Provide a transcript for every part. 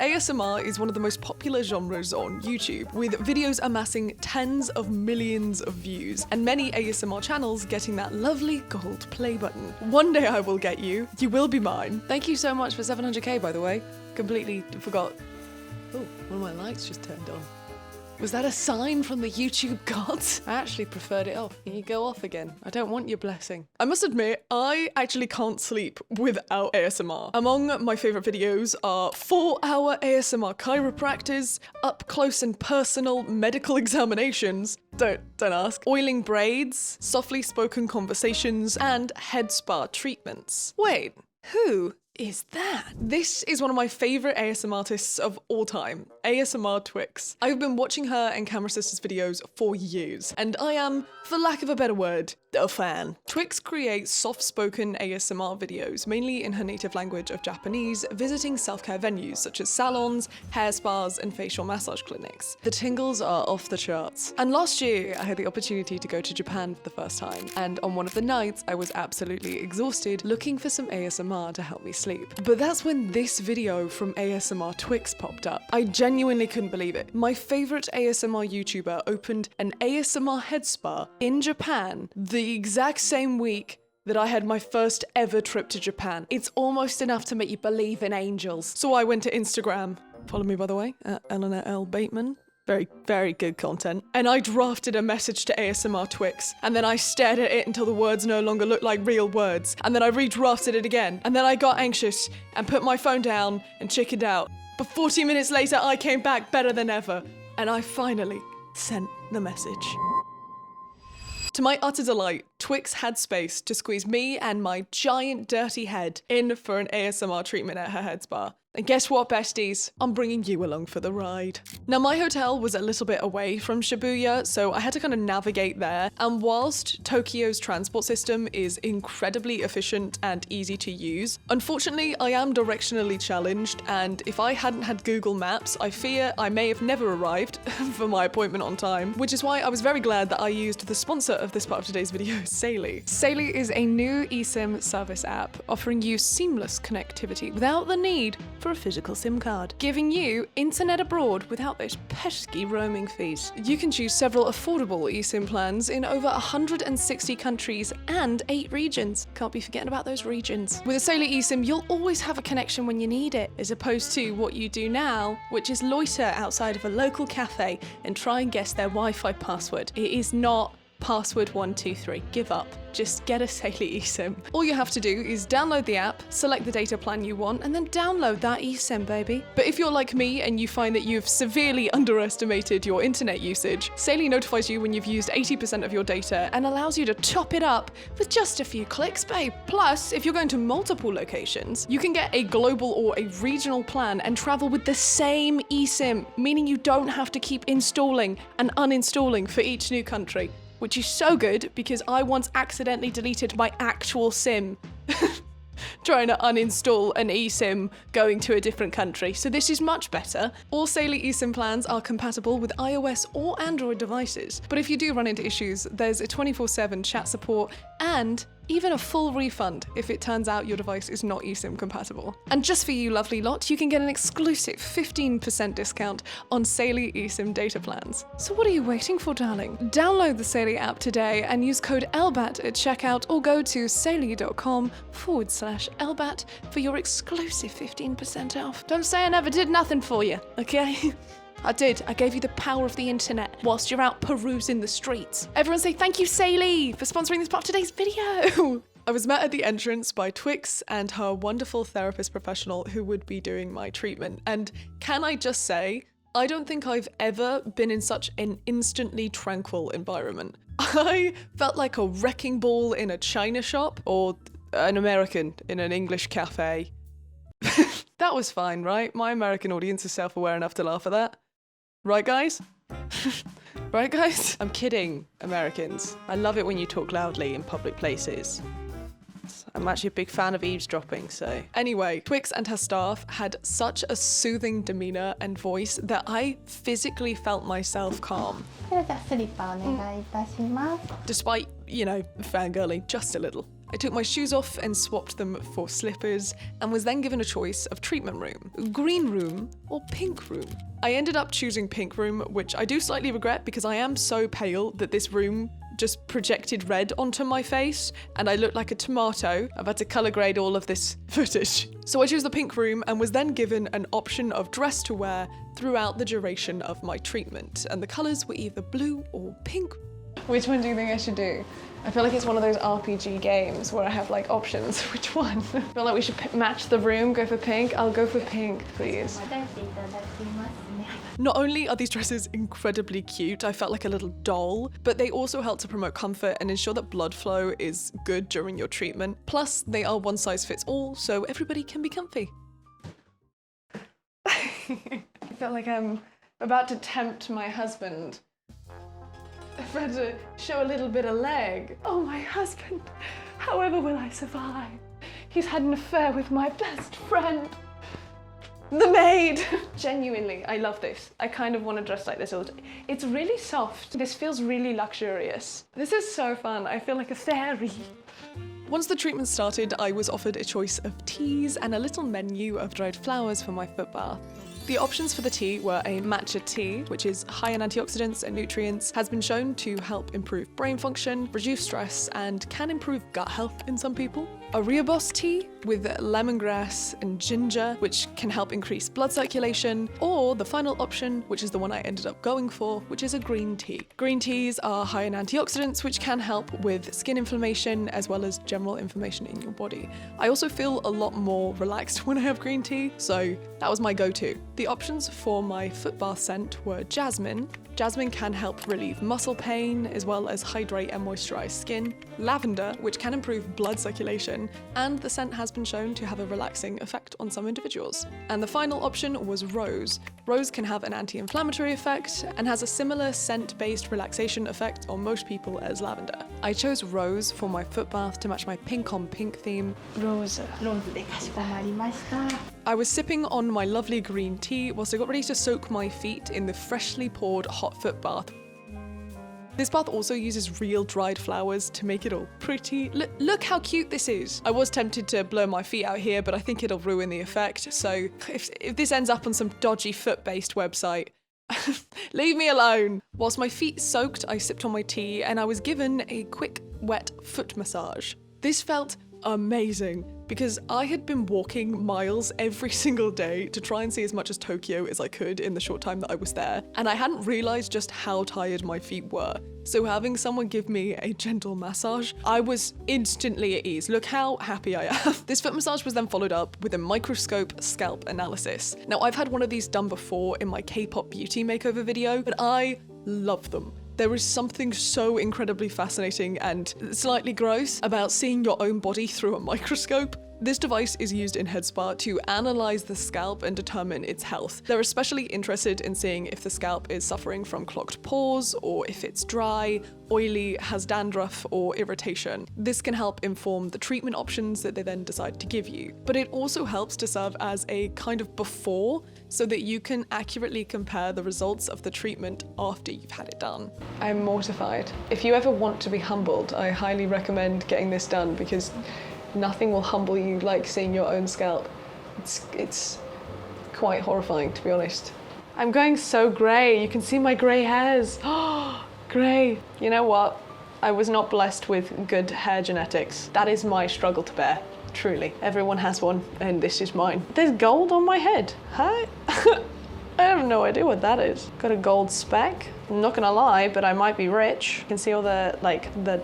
ASMR is one of the most popular genres on YouTube, with videos amassing tens of millions of views, and many ASMR channels getting that lovely gold play button. One day I will get you. You will be mine. Thank you so much for 700k, by the way. Completely forgot. Oh, one of my lights just turned on. Was that a sign from the YouTube gods? I actually preferred it off. Can you go off again? I don't want your blessing. I must admit, I actually can't sleep without ASMR. Among my favorite videos are 4-hour ASMR chiropractors, up close and personal medical examinations, don't ask, oiling braids, softly spoken conversations, and headspa treatments. Wait, who is that? This is one of my favorite ASMR artists of all time, ASMR Twix. I've been watching her and Camera Sisters videos for years, and I am, for lack of a better word, a fan. Twix creates soft-spoken ASMR videos, mainly in her native language of Japanese, visiting self-care venues such as salons, hair spas, and facial massage clinics. The tingles are off the charts. And last year, I had the opportunity to go to Japan for the first time, and on one of the nights, I was absolutely exhausted, looking for some ASMR to help me sleep. But that's when this video from ASMR Twix popped up. I genuinely couldn't believe it. My favorite ASMR YouTuber opened an ASMR head spa in Japan the exact same week that I had my first ever trip to Japan. It's almost enough to make you believe in angels. So I went to Instagram. Follow me, by the way, at Eleanor L. Bateman. Very, very good content. And I drafted a message to ASMR Twix, and then I stared at it until the words no longer looked like real words, and then I redrafted it again, and then I got anxious and put my phone down and chickened out. But 40 minutes later, I came back better than ever, and I finally sent the message. To my utter delight, Twix had space to squeeze me and my giant dirty head in for an ASMR treatment at her head spa. And guess what, besties? I'm bringing you along for the ride. Now, my hotel was a little bit away from Shibuya, so I had to kind of navigate there. And whilst Tokyo's transport system is incredibly efficient and easy to use, unfortunately, I am directionally challenged, and if I hadn't had Google Maps, I fear I may have never arrived for my appointment on time, which is why I was very glad that I used the sponsor of this part of today's video, Saily. Saily is a new eSIM service app offering you seamless connectivity without the need for a physical SIM card, giving you internet abroad without those pesky roaming fees. You can choose several affordable eSIM plans in over 160 countries and 8 regions. Can't be forgetting about those regions. With a Saily eSIM, you'll always have a connection when you need it, as opposed to what you do now, which is loiter outside of a local cafe and try and guess their Wi-Fi password. It is not password 123. Give up. Just get a Saily eSIM. All you have to do is download the app, select the data plan you want, and then download that eSIM, baby. But if you're like me and you find that you've severely underestimated your internet usage, Saily notifies you when you've used 80% of your data and allows you to top it up with just a few clicks, babe. Plus, if you're going to multiple locations, you can get a global or a regional plan and travel with the same eSIM, meaning you don't have to keep installing and uninstalling for each new country. Which is so good because I once accidentally deleted my actual SIM trying to uninstall an eSIM going to a different country. So this is much better. All Saily eSIM plans are compatible with iOS or Android devices. But if you do run into issues, there's a 24/7 chat support and even a full refund if it turns out your device is not eSIM compatible. And just for you lovely lot, you can get an exclusive 15% discount on Saily eSIM data plans. So what are you waiting for, darling? Download the Saily app today and use code LBAT at checkout, or go to saily.com/LBAT for your exclusive 15% off. Don't say I never did nothing for you, okay? I did. I gave you the power of the internet whilst you're out perusing the streets. Everyone say thank you, Saily, for sponsoring this part of today's video. I was met at the entrance by Twix and her wonderful therapist professional who would be doing my treatment. And can I just say, I don't think I've ever been in such an instantly tranquil environment. I felt like a wrecking ball in a china shop or an American in an English cafe. That was fine, right? My American audience is self-aware enough to laugh at that. Right, guys? Right, guys? I'm kidding, Americans. I love it when you talk loudly in public places. I'm actually a big fan of eavesdropping, so. Anyway, Twix and her staff had such a soothing demeanor and voice that I physically felt myself calm. ではじゃあスリッパお願いいたします。 Despite, you know, fangirling just a little. I took my shoes off and swapped them for slippers and was then given a choice of treatment room, green room or pink room. I ended up choosing pink room, which I do slightly regret because I am so pale that this room just projected red onto my face and I looked like a tomato. I've had to color grade all of this footage. So I chose the pink room and was then given an option of dress to wear throughout the duration of my treatment. And the colors were either blue or pink. Which one do you think I should do? I feel like it's one of those RPG games where I have like options. Which one? I feel like we should match the room, go for pink. I'll go for pink, please. Not only are these dresses incredibly cute, I felt like a little doll, but they also help to promote comfort and ensure that blood flow is good during your treatment. Plus, they are one size fits all, so everybody can be comfy. I feel like I'm about to tempt my husband. I've had to show a little bit of leg. Oh, my husband, however will I survive? He's had an affair with my best friend. The maid! Genuinely, I love this. I kind of want to dress like this all the time. It's really soft. This feels really luxurious. This is so fun. I feel like a fairy. Once the treatment started, I was offered a choice of teas and a little menu of dried flowers for my foot bath. The options for the tea were a matcha tea, which is high in antioxidants and nutrients, has been shown to help improve brain function, reduce stress, and can improve gut health in some people. A rooibos tea with lemongrass and ginger, which can help increase blood circulation, or the final option, which is the one I ended up going for, which is a green tea. Green teas are high in antioxidants, which can help with skin inflammation as well as general inflammation in your body. I also feel a lot more relaxed when I have green tea, so that was my go-to. The options for my foot bath scent were jasmine. Jasmine can help relieve muscle pain as well as hydrate and moisturize skin. Lavender, which can improve blood circulation, and the scent has been shown to have a relaxing effect on some individuals. And the final option was rose. Rose can have an anti-inflammatory effect and has a similar scent-based relaxation effect on most people as lavender. I chose rose for my foot bath to match my pink on pink theme. Rose. I was sipping on my lovely green tea whilst I got ready to soak my feet in the freshly poured hot foot bath. This bath also uses real dried flowers to make it all pretty. Look how cute this is. I was tempted to blow my feet out here, but I think it'll ruin the effect. So if this ends up on some dodgy foot-based website, leave me alone. Whilst my feet soaked, I sipped on my tea and I was given a quick, wet foot massage. This felt amazing because I had been walking miles every single day to try and see as much as Tokyo as I could in the short time that I was there, and I hadn't realized just how tired my feet were. So having someone give me a gentle massage, I was instantly at ease. Look how happy I am. This foot massage was then followed up with a microscope scalp analysis. Now, I've had one of these done before in my K-pop beauty makeover video, but I love them. There is something so incredibly fascinating and slightly gross about seeing your own body through a microscope. This device is used in headspa to analyze the scalp and determine its health. They're especially interested in seeing if the scalp is suffering from clogged pores or if it's dry, oily, has dandruff, or irritation. This can help inform the treatment options that they then decide to give you. But it also helps to serve as a kind of before so that you can accurately compare the results of the treatment after you've had it done. I'm mortified. If you ever want to be humbled, I highly recommend getting this done because nothing will humble you like seeing your own scalp. It's quite horrifying, to be honest. I'm going so grey. You can see my grey hairs. Oh, grey. You know what? I was not blessed with good hair genetics. That is my struggle to bear, truly. Everyone has one, and this is mine. There's gold on my head. Huh? I have no idea what that is. Got a gold speck. I'm not gonna lie, but I might be rich. You can see all the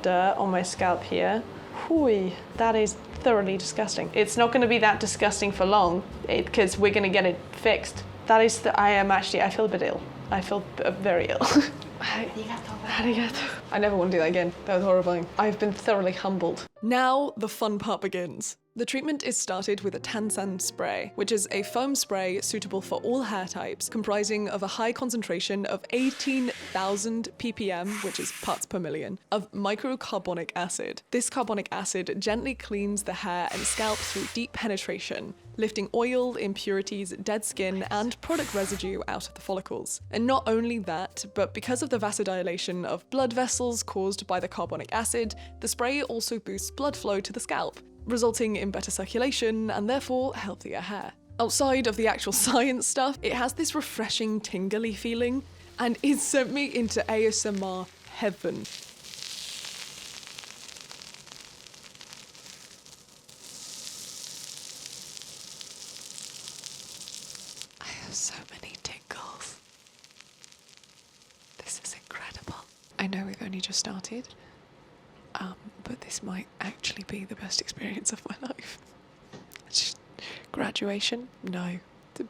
dirt on my scalp here. Whooey, that is thoroughly disgusting. It's not going to be that disgusting for long because we're going to get it fixed. That is I feel a bit ill. I feel very ill. Arigato. I never want to do that again. That was horrifying. I've been thoroughly humbled. Now the fun part begins. The treatment is started with a Tansan spray, which is a foam spray suitable for all hair types, comprising of a high concentration of 18,000 ppm, which is parts per million, of microcarbonic acid. This carbonic acid gently cleans the hair and scalp through deep penetration, lifting oil, impurities, dead skin, and product residue out of the follicles. And not only that, but because of the vasodilation of blood vessels caused by the carbonic acid, the spray also boosts blood flow to the scalp, resulting in better circulation and therefore healthier hair. Outside of the actual science stuff, it has this refreshing tingly feeling, and it sent me into ASMR heaven. I have so many tingles. This is incredible. I know we've only just started, but this might actually be the best experience of my life. Graduation? No.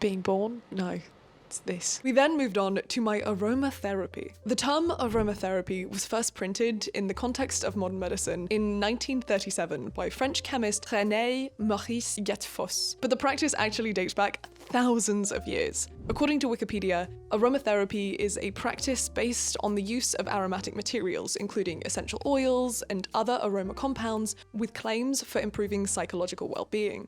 Being born? No. It's this. We then moved on to my aromatherapy. The term aromatherapy was first printed in the context of modern medicine in 1937 by French chemist René Maurice Gattefossé, but the practice actually dates back thousands of years. According to Wikipedia, aromatherapy is a practice based on the use of aromatic materials, including essential oils and other aroma compounds, with claims for improving psychological well-being.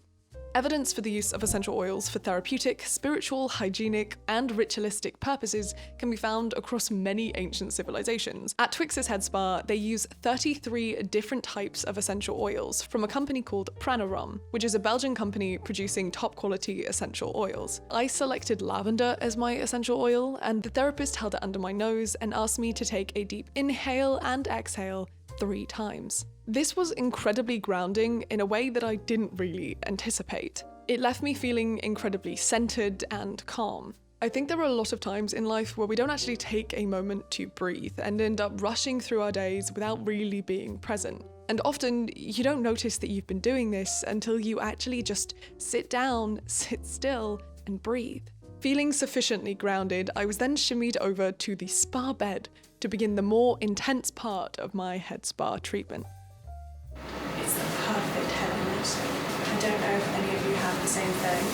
Evidence for the use of essential oils for therapeutic, spiritual, hygienic, and ritualistic purposes can be found across many ancient civilizations. At Twix's headspa, they use 33 different types of essential oils from a company called Pranarum, which is a Belgian company producing top-quality essential oils. I selected lavender as my essential oil, and the therapist held it under my nose and asked me to take a deep inhale and exhale 3 times. This was incredibly grounding in a way that I didn't really anticipate. It left me feeling incredibly centered and calm. I think there are a lot of times in life where we don't actually take a moment to breathe and end up rushing through our days without really being present. And often you don't notice that you've been doing this until you actually just sit down, sit still, and breathe. Feeling sufficiently grounded, I was then shimmied over to the spa bed to begin the more intense part of my head spa treatment. It's the perfect heaviness. I don't know if any of you have the same thing,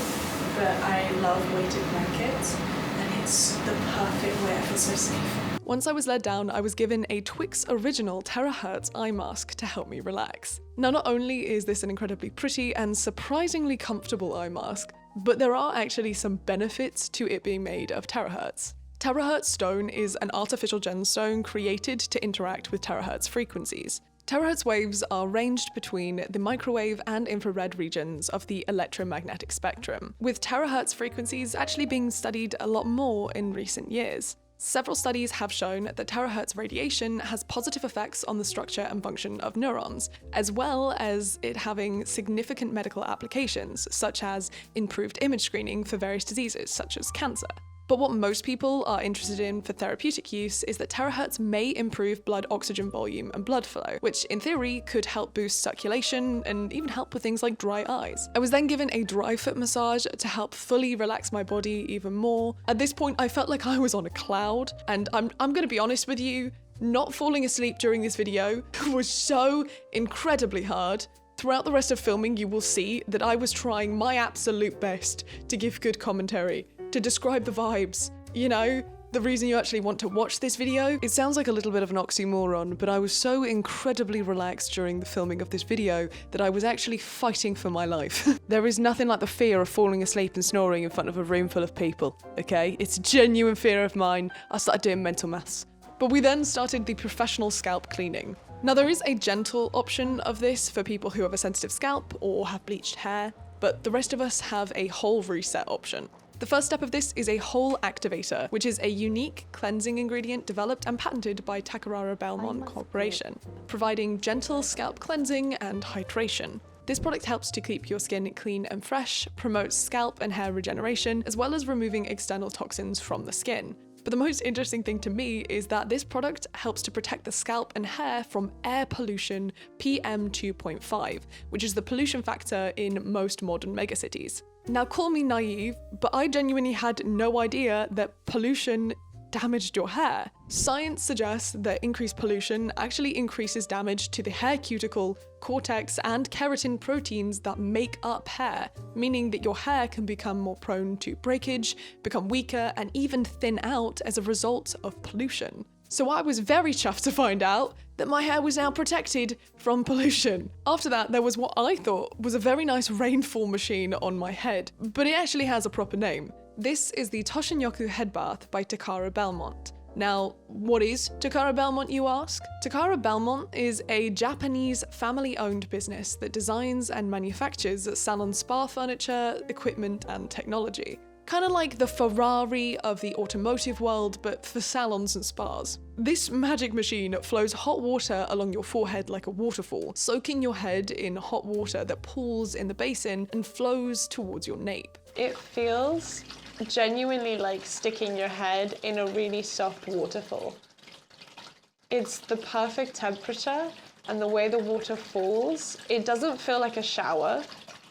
but I love weighted blankets, and it's the perfect way. I feel so safe. Once I was led down, I was given a Twix original terahertz eye mask to help me relax. Now, not only is this an incredibly pretty and surprisingly comfortable eye mask, but there are actually some benefits to it being made of terahertz. Terahertz stone is an artificial gemstone created to interact with terahertz frequencies. Terahertz waves are ranged between the microwave and infrared regions of the electromagnetic spectrum, with terahertz frequencies actually being studied a lot more in recent years. Several studies have shown that terahertz radiation has positive effects on the structure and function of neurons, as well as it having significant medical applications, such as improved image screening for various diseases, such as cancer. But what most people are interested in for therapeutic use is that terahertz may improve blood oxygen volume and blood flow, which in theory could help boost circulation and even help with things like dry eyes. I was then given a dry foot massage to help fully relax my body even more. At this point, I felt like I was on a cloud, and I'm gonna be honest with you, not falling asleep during this video was so incredibly hard. Throughout the rest of filming, you will see that I was trying my absolute best to give good commentary, to describe the vibes. You know, the reason you actually want to watch this video? It sounds like a little bit of an oxymoron, but I was so incredibly relaxed during the filming of this video that I was actually fighting for my life. There is nothing like the fear of falling asleep and snoring in front of a room full of people, okay? It's a genuine fear of mine. I started doing mental maths. But we then started the professional scalp cleaning. Now, there is a gentle option of this for people who have a sensitive scalp or have bleached hair, but the rest of us have a whole reset option. The first step of this is a whole activator, which is a unique cleansing ingredient developed and patented by Takarara Belmont Corporation, providing gentle scalp cleansing and hydration. This product helps to keep your skin clean and fresh, promotes scalp and hair regeneration, as well as removing external toxins from the skin. But the most interesting thing to me is that this product helps to protect the scalp and hair from air pollution PM 2.5, which is the pollution factor in most modern megacities. Now, call me naive, but I genuinely had no idea that pollution damaged your hair. Science suggests that increased pollution actually increases damage to the hair cuticle, cortex, and keratin proteins that make up hair, meaning that your hair can become more prone to breakage, become weaker, and even thin out as a result of pollution. So I was very chuffed to find out that my hair was now protected from pollution. After that, there was what I thought was a very nice rainfall machine on my head, but it actually has a proper name. This is the Toshinyoku Head Bath by Takara Belmont. Now, what is Takara Belmont, you ask? Takara Belmont is a Japanese family-owned business that designs and manufactures salon spa furniture, equipment, and technology. Kind of like the Ferrari of the automotive world, but for salons and spas. This magic machine flows hot water along your forehead like a waterfall, soaking your head in hot water that pools in the basin and flows towards your nape. It feels genuinely like sticking your head in a really soft waterfall. It's the perfect temperature, and the way the water falls, it doesn't feel like a shower,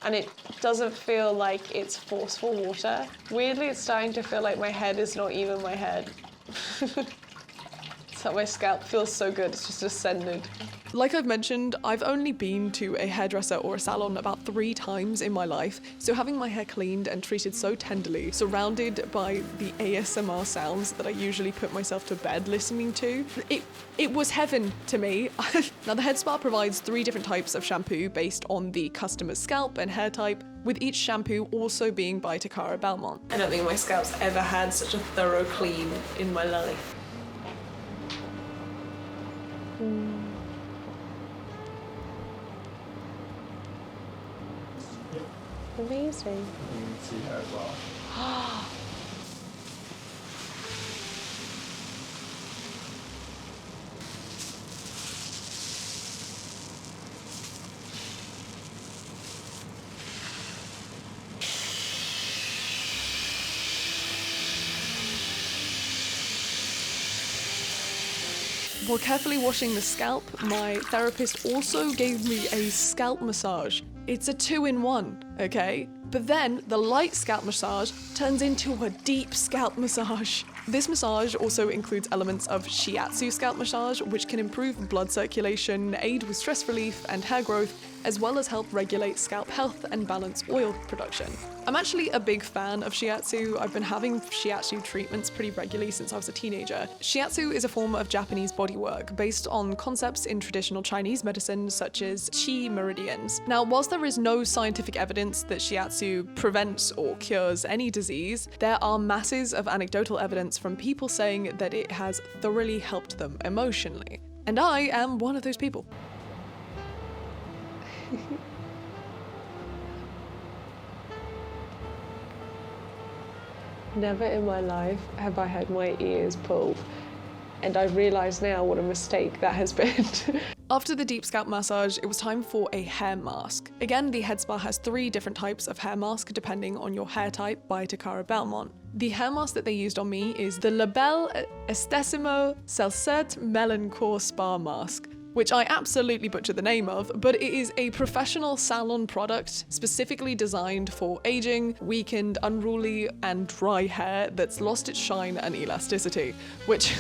and it doesn't feel like it's forceful water. Weirdly, it's starting to feel like my head is not even my head. It's like my scalp feels so good, it's just ascended. Like I've mentioned, I've only been to a hairdresser or a salon about 3 times in my life, so having my hair cleaned and treated so tenderly, surrounded by the ASMR sounds that I usually put myself to bed listening to, it was heaven to me. Now, the head spa provides 3 different types of shampoo based on the customer's scalp and hair type, with each shampoo also being by Takara Belmont. I don't think my scalp's ever had such a thorough clean in my life. Amazing. You can see her as well. While carefully washing the scalp, my therapist also gave me a scalp massage. It's a 2-in-1, okay? But then the light scalp massage turns into a deep scalp massage. This massage also includes elements of shiatsu scalp massage, which can improve blood circulation, aid with stress relief and hair growth, as well as help regulate scalp health and balance oil production. I'm actually a big fan of shiatsu. I've been having shiatsu treatments pretty regularly since I was a teenager. Shiatsu is a form of Japanese bodywork based on concepts in traditional Chinese medicine such as qi meridians. Now, whilst there is no scientific evidence that shiatsu prevents or cures any disease, there are masses of anecdotal evidence from people saying that it has thoroughly helped them emotionally. And I am one of those people. Never in my life have I had my ears pulled, and I realise now what a mistake that has been. After the deep scalp massage, it was time for a hair mask. Again, the head spa has 3 different types of hair mask depending on your hair type by Takara Belmont. The hair mask that they used on me is the La Belle Estessimo Celcert Melancore Spa Mask, which I absolutely butchered the name of, but it is a professional salon product specifically designed for aging, weakened, unruly, and dry hair that's lost its shine and elasticity, which,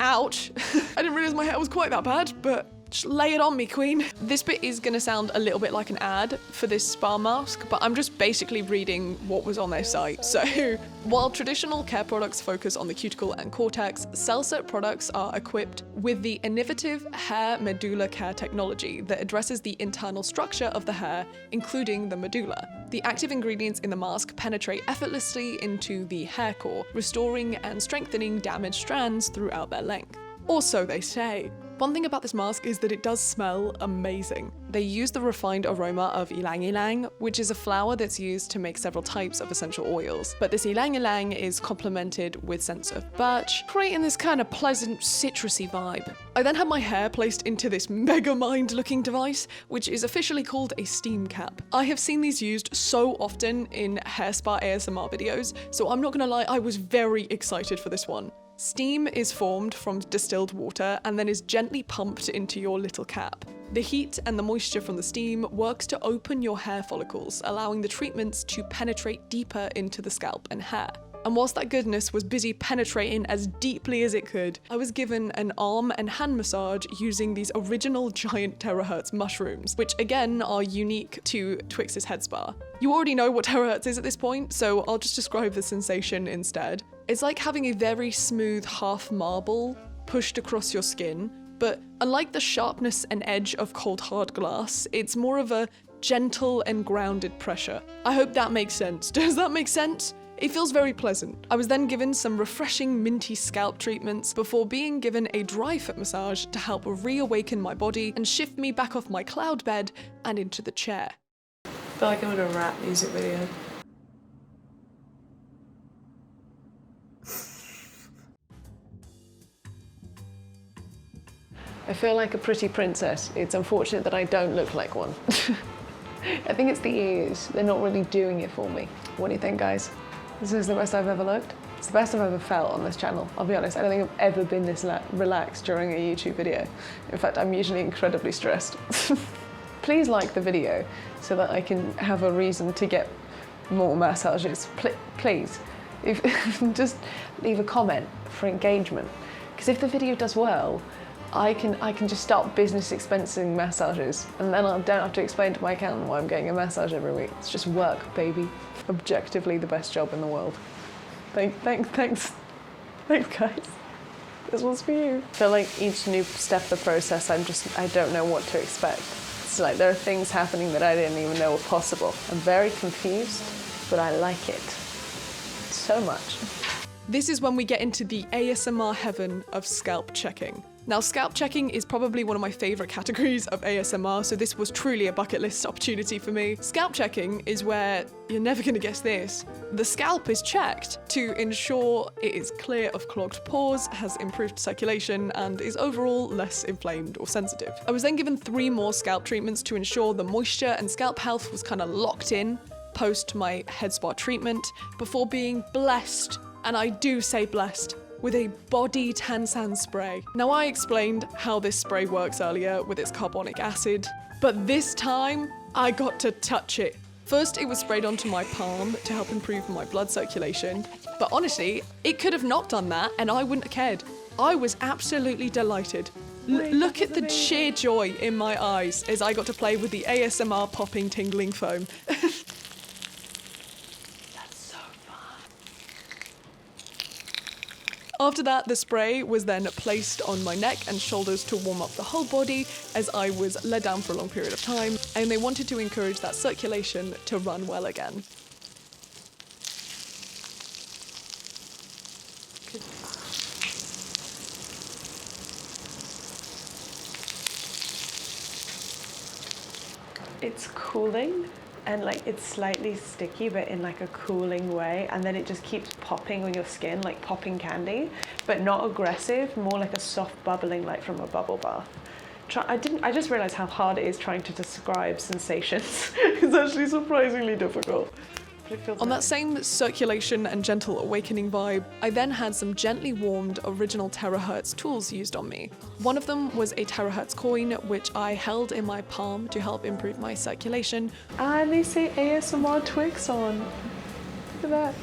ouch. I didn't realize my hair was quite that bad, but just lay it on me, queen. This bit is gonna sound a little bit like an ad for this spa mask, but I'm just basically reading what was on their site. So, while traditional care products focus on the cuticle and cortex, Celcert products are equipped with the innovative hair medulla care technology that addresses the internal structure of the hair, including the medulla. The active ingredients in the mask penetrate effortlessly into the hair core, restoring and strengthening damaged strands throughout their length. Or so they say. One thing about this mask is that it does smell amazing. They use the refined aroma of ylang ylang, which is a flower that's used to make several types of essential oils. But this ylang ylang is complemented with scents of birch, creating this kind of pleasant citrusy vibe. I then had my hair placed into this mega mind looking device, which is officially called a steam cap. I have seen these used so often in hair spa ASMR videos, so I'm not gonna lie, I was very excited for this one. Steam is formed from distilled water and then is gently pumped into your little cap. The heat and the moisture from the steam works to open your hair follicles, allowing the treatments to penetrate deeper into the scalp and hair. And whilst that goodness was busy penetrating as deeply as it could, I was given an arm and hand massage using these original giant terahertz mushrooms, which again are unique to Twix's head spa. You already know what terahertz is at this point, so I'll just describe the sensation instead. It's like having a very smooth half marble pushed across your skin, but unlike the sharpness and edge of cold hard glass, it's more of a gentle and grounded pressure. I hope that makes sense. Does that make sense? It feels very pleasant. I was then given some refreshing minty scalp treatments before being given a dry foot massage to help reawaken my body and shift me back off my cloud bed and into the chair. I feel like I'm in a rap music video. I feel like a pretty princess. It's unfortunate that I don't look like one. I think it's the ears. They're not really doing it for me. What do you think, guys? This is the best I've ever looked. It's the best I've ever felt on this channel. I'll be honest, I don't think I've ever been this relaxed during a YouTube video. In fact, I'm usually incredibly stressed. Please like the video so that I can have a reason to get more massages. Please, just leave a comment for engagement. Because if the video does well, I can just start business expensing massages, and then I don't have to explain to my accountant why I'm getting a massage every week. It's just work, baby. Objectively the best job in the world. Thanks guys. This one's for you. I feel like each new step of the process, I don't know what to expect. It's like there are things happening that I didn't even know were possible. I'm very confused, but I like it so much. This is when we get into the ASMR heaven of scalp checking. Now, scalp checking is probably one of my favourite categories of ASMR, so this was truly a bucket list opportunity for me. Scalp checking is where, you're never going to guess this, the scalp is checked to ensure it is clear of clogged pores, has improved circulation, and is overall less inflamed or sensitive. I was then given 3 more scalp treatments to ensure the moisture and scalp health was kind of locked in post my headspa treatment before being blessed, and I do say blessed, with a body Tansan spray. Now, I explained how this spray works earlier with its carbonic acid, but this time I got to touch it. First, it was sprayed onto my palm to help improve my blood circulation, but honestly, it could have not done that and I wouldn't have cared. I was absolutely delighted. Look at the sheer joy in my eyes as I got to play with the ASMR popping tingling foam. After that, the spray was then placed on my neck and shoulders to warm up the whole body as I was let down for a long period of time, and they wanted to encourage that circulation to run well again. It's cooling. And like it's slightly sticky, but in like a cooling way, and then it just keeps popping on your skin like popping candy, but not aggressive, more like a soft bubbling like from a bubble bath. I just realized how hard it is trying to describe sensations. It's actually surprisingly difficult. On that same circulation and gentle awakening vibe, I then had some gently warmed original terahertz tools used on me. One of them was a terahertz coin, which I held in my palm to help improve my circulation. And they say ASMR Twix on. Look at that.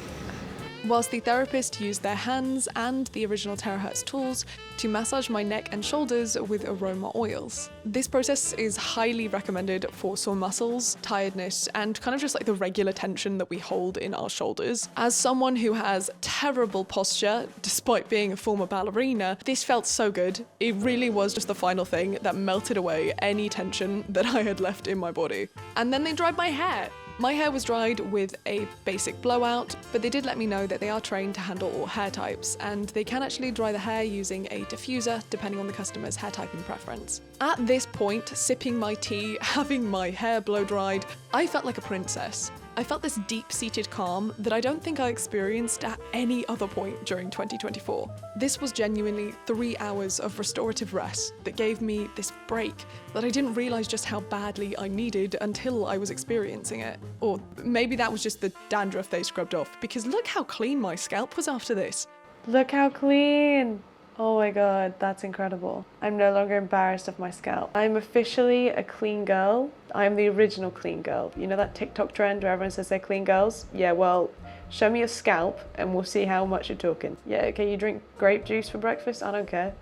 Whilst the therapist used their hands and the original terahertz tools to massage my neck and shoulders with aroma oils. This process is highly recommended for sore muscles, tiredness, and kind of just like the regular tension that we hold in our shoulders. As someone who has terrible posture, despite being a former ballerina, this felt so good. It really was just the final thing that melted away any tension that I had left in my body. And then they dried my hair. My hair was dried with a basic blowout, but they did let me know that they are trained to handle all hair types, and they can actually dry the hair using a diffuser depending on the customer's hair type and preference. At this point, sipping my tea, having my hair blow dried, I felt like a princess. I felt this deep-seated calm that I don't think I experienced at any other point during 2024. This was genuinely 3 hours of restorative rest that gave me this break that I didn't realize just how badly I needed until I was experiencing it. Or maybe that was just the dandruff they scrubbed off, because look how clean my scalp was after this. Look how clean. Oh my god, that's incredible. I'm no longer embarrassed of my scalp. I'm officially a clean girl. I'm the original clean girl. You know that TikTok trend where everyone says they're clean girls? Yeah, well, show me your scalp and we'll see how much you're talking. Yeah, okay, you drink grape juice for breakfast? I don't care.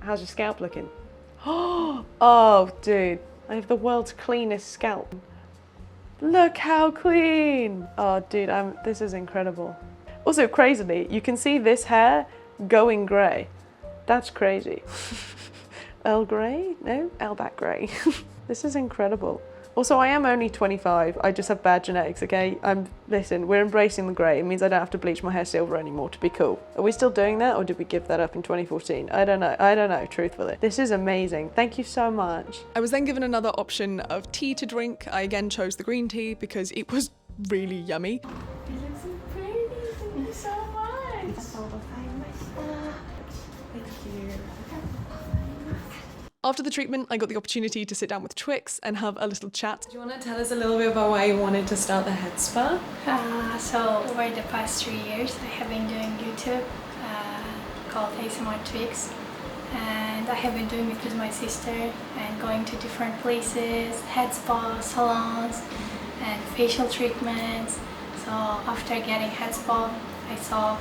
How's your scalp looking? Oh, dude, I have the world's cleanest scalp. Look how clean. Oh dude, this is incredible. Also crazily, you can see this hair going grey. That's crazy. Earl Grey? No, Elback Grey. This is incredible. Also, I am only 25. I just have bad genetics, okay? Listen, we're embracing the grey. It means I don't have to bleach my hair silver anymore to be cool. Are we still doing that, or did we give that up in 2014? I don't know, truthfully. This is amazing. Thank you so much. I was then given another option of tea to drink. I again chose the green tea because it was really yummy. You look so pretty. Thank you so much. Thank you. After the treatment, I got the opportunity to sit down with Twix and have a little chat. Do you want to tell us a little bit about why you wanted to start the head spa? So over the past 3 years, I have been doing YouTube called ASMR Twix, and I have been doing it with my sister and going to different places, head spa, salons, and facial treatments. So after getting head spa, I saw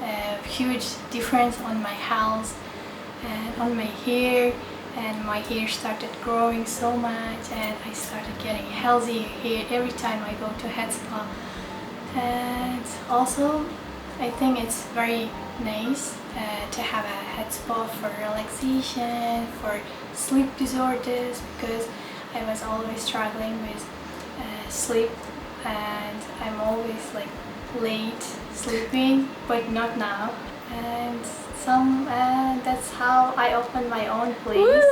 a huge difference on my health and on my hair. And my hair started growing so much, and I started getting healthy hair every time I go to head spa. And also, I think it's very nice to have a head spa for relaxation, for sleep disorders, because I was always struggling with sleep, and I'm always like late sleeping, but not now. And that's how I opened my own place.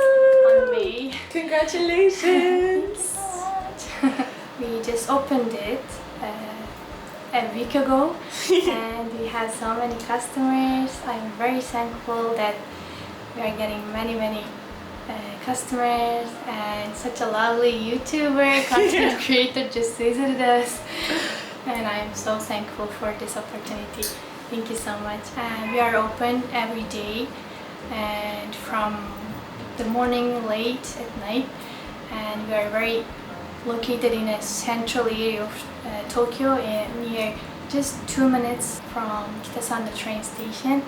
On me. Congratulations! We just opened it a week ago and we had so many customers. I'm very thankful that we are getting many customers, and such a lovely YouTuber, content creator just visited us, and I'm so thankful for this opportunity. Thank you so much. We are open every day, and from the morning late at night, and we are very located in a central area of Tokyo, near just 2 minutes from Kitasanda train station,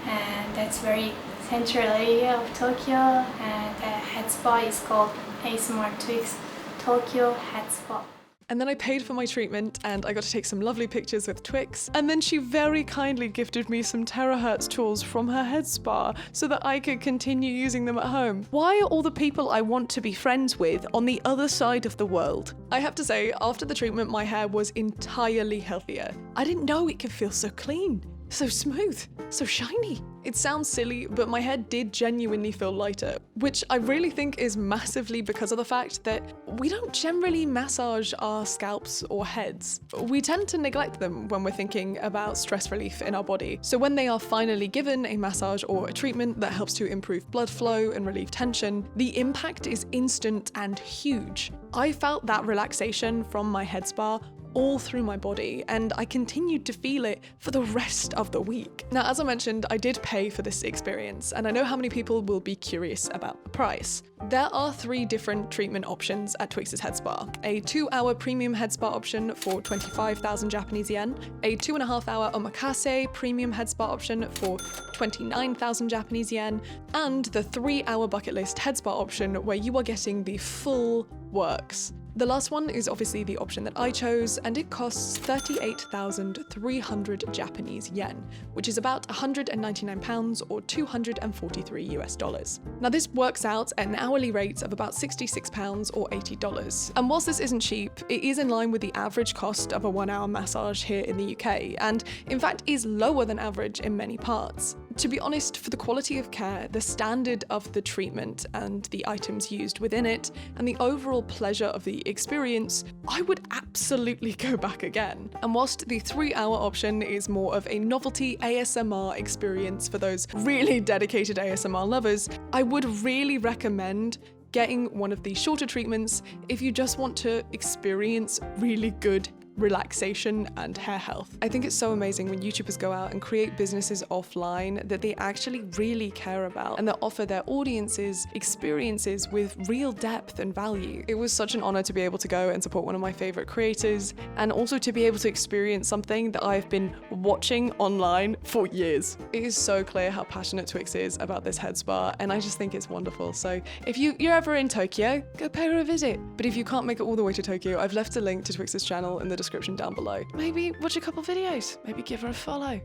and that's very central area of Tokyo. And the head spa is called ASMR Twix Tokyo Head Spa. And then I paid for my treatment and I got to take some lovely pictures with Twix. And then she very kindly gifted me some terahertz tools from her head spa so that I could continue using them at home. Why are all the people I want to be friends with on the other side of the world? I have to say, after the treatment, my hair was entirely healthier. I didn't know it could feel so clean, so smooth, so shiny. It sounds silly, but my head did genuinely feel lighter, which I really think is massively because of the fact that we don't generally massage our scalps or heads. We tend to neglect them when we're thinking about stress relief in our body. So when they are finally given a massage or a treatment that helps to improve blood flow and relieve tension, the impact is instant and huge. I felt that relaxation from my head spa all through my body, and I continued to feel it for the rest of the week. Now, as I mentioned, I did pay for this experience, and I know how many people will be curious about the price. There are 3 different treatment options at Twix's Head Spa. A 2-hour premium head spa option for 25,000 Japanese yen, a 2.5-hour omakase premium head spa option for 29,000 Japanese yen, and the 3-hour bucket list head spa option where you are getting the full works. The last one is obviously the option that I chose, and it costs 38,300 Japanese yen, which is about £199 or $243 US. Now this works out at an hourly rate of about £66 or $80. And whilst this isn't cheap, it is in line with the average cost of a 1-hour massage here in the UK, and in fact is lower than average in many parts. To be honest, for the quality of care, the standard of the treatment and the items used within it, and the overall pleasure of the experience, I would absolutely go back again. And whilst the 3-hour option is more of a novelty ASMR experience for those really dedicated ASMR lovers, I would really recommend getting one of the shorter treatments if you just want to experience really good relaxation and hair health. I think it's so amazing when YouTubers go out and create businesses offline that they actually really care about and that offer their audiences experiences with real depth and value. It was such an honor to be able to go and support one of my favorite creators, and also to be able to experience something that I've been watching online for years. It is so clear how passionate Twix is about this head spa, and I just think it's wonderful. So if you're ever in Tokyo, go pay her a visit. But if you can't make it all the way to Tokyo, I've left a link to Twix's channel in the description down below. Maybe watch a couple videos, maybe give her a follow.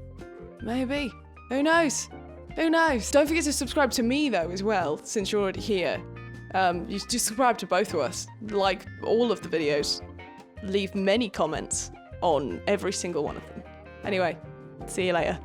Maybe. Who knows? Who knows? Don't forget to subscribe to me though as well, since you're already here. You just subscribe to both of us, like all of the videos. Leave many comments on every single one of them. Anyway, see you later.